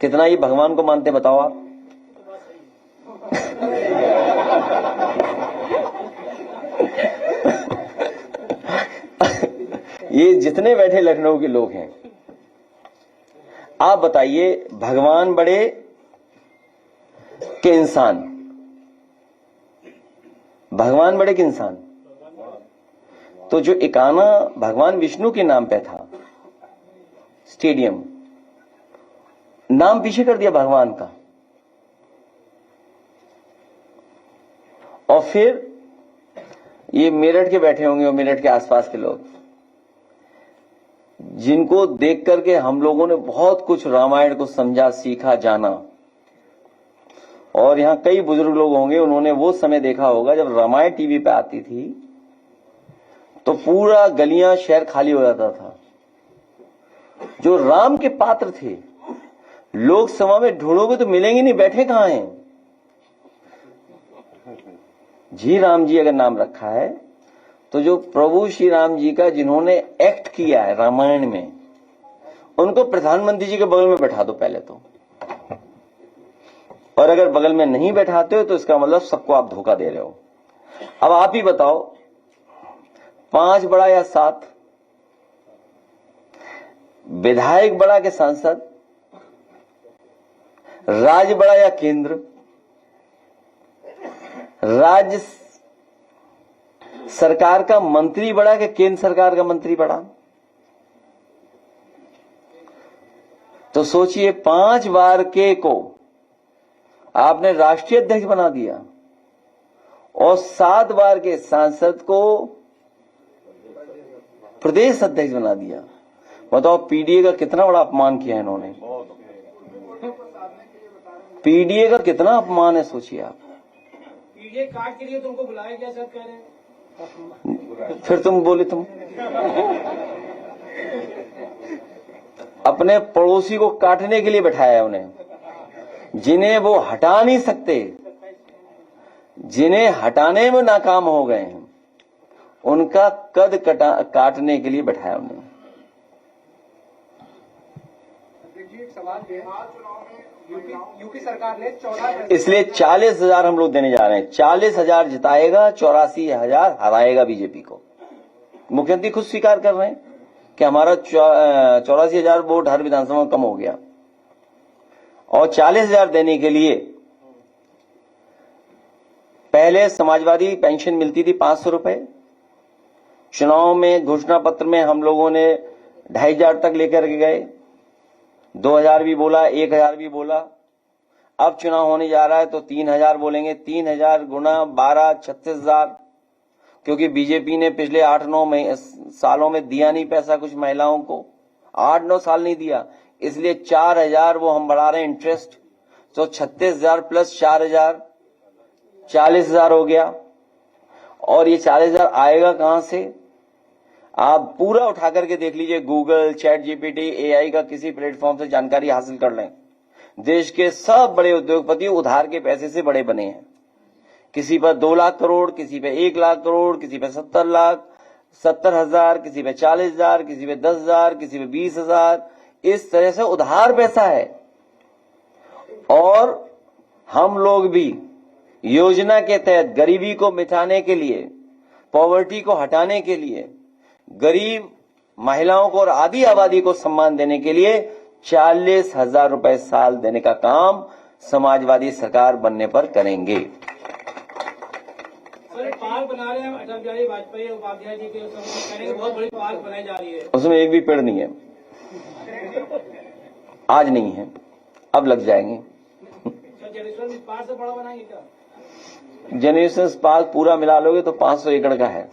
कितना ये भगवान को मानते बताओ आप? ये जितने बैठे लखनऊ के लोग हैं, आप बताइए भगवान बड़े के इंसान? भगवान बड़े के इंसान? तो जो इकाना भगवान विष्णु के नाम पे था स्टेडियम, नाम पीछे कर दिया भगवान का। और फिर ये मेरठ के बैठे होंगे और मेरठ के आसपास के लोग, जिनको देख करके हम लोगों ने बहुत कुछ रामायण को समझा, सीखा, जाना। और यहां कई बुजुर्ग लोग होंगे, उन्होंने वो समय देखा होगा जब रामायण टीवी पे आती थी तो पूरा गलियां शहर खाली हो जाता था। जो राम के पात्र थे, लोकसभा में ढूंढोगे तो मिलेंगे नहीं, बैठे कहां हैं? जी राम जी अगर नाम रखा है तो जो प्रभु श्री राम जी का जिन्होंने एक्ट किया है रामायण में, उनको प्रधानमंत्री जी के बगल में बैठा दो पहले तो। और अगर बगल में नहीं बैठाते हो तो इसका मतलब सबको आप धोखा दे रहे हो। अब आप ही बताओ, 5 बड़ा या 7? विधायक बड़ा के सांसद? राज्य बड़ा या केंद्र? राज्य सरकार का मंत्री बड़ा कि केंद्र सरकार का मंत्री बड़ा? तो सोचिए, 5 बार के को आपने राष्ट्रीय अध्यक्ष बना दिया और 7 बार के सांसद को प्रदेश अध्यक्ष बना दिया। बताओ पीडीए का कितना बड़ा अपमान किया है इन्होंने। पीडीए का कितना अपमान है, सोचिए आप। पीडीए कार्ड के लिए तुमको बुलाया गया, सर कह रहे हैं। फिर तुम बोले तुम अपने पड़ोसी को काटने के लिए बैठाया है उन्हें, जिन्हें वो हटा नहीं सकते, जिन्हें हटाने में नाकाम हो गए हैं, उनका कद काटने के लिए बैठाया उन्हें। यूपी सरकार ने 14, इसलिए 40,000 हम लोग देने जा रहे हैं। 40,000 जिताएगा, 84,000 हराएगा बीजेपी को। मुख्यमंत्री खुद स्वीकार कर रहे हैं कि हमारा 84,000 वोट हर विधानसभा में कम हो गया। और 40,000 देने के लिए पहले समाजवादी पेंशन मिलती थी 500 रुपए। चुनाव में घोषणा पत्र में हम लोगों ने 2,500 तक लेकर के गए, 2,000 भी बोला, 1,000 भी बोला। अब चुनाव होने जा रहा है तो 3,000 बोलेंगे। 3,000 गुना 12, 36,000। क्योंकि बीजेपी ने पिछले 8-9 सालों में दिया नहीं पैसा कुछ महिलाओं को, 8-9 साल नहीं दिया, इसलिए 4,000 वो हम बढ़ा रहे हैं इंटरेस्ट। तो 36,000 प्लस 4,000 40,000 हो गया। और ये 40,000 आएगा कहां से? आप पूरा उठा करके देख लीजिए, गूगल, चैट जीपीटी, एआई का किसी प्लेटफॉर्म से जानकारी हासिल कर लें। देश के सब बड़े उद्योगपति उधार के पैसे से बड़े बने हैं। किसी पर 2 लाख करोड़, किसी पे 1 लाख करोड़, किसी पे 70 लाख, 70,000, किसी पे 40,000, किसी पे 10,000, किसी पे 20,000। इस तरह से उधार पैसा है। और हम लोग भी योजना के तहत गरीबी को मिटाने के लिए, पॉवर्टी को हटाने के लिए, गरीब महिलाओं को और आधी आबादी को सम्मान देने के लिए 40,000 रुपए साल देने का काम समाजवादी सरकार बनने पर करेंगे। सर पार्क बना रहे हैं अटल बिहारी वाजपेयी उपाध्याय जी के, करेंगे बहुत बड़ी पार्क बनाई जा रही है। उसमें एक भी पेड़ नहीं है, आज नहीं है, अब लग जाएंगे। सर जनरेशन पार्क से बड़ा बनाएंगे क्या? जनरेशन पार्क पूरा मिला लोगे तो 500 एकड़ का है।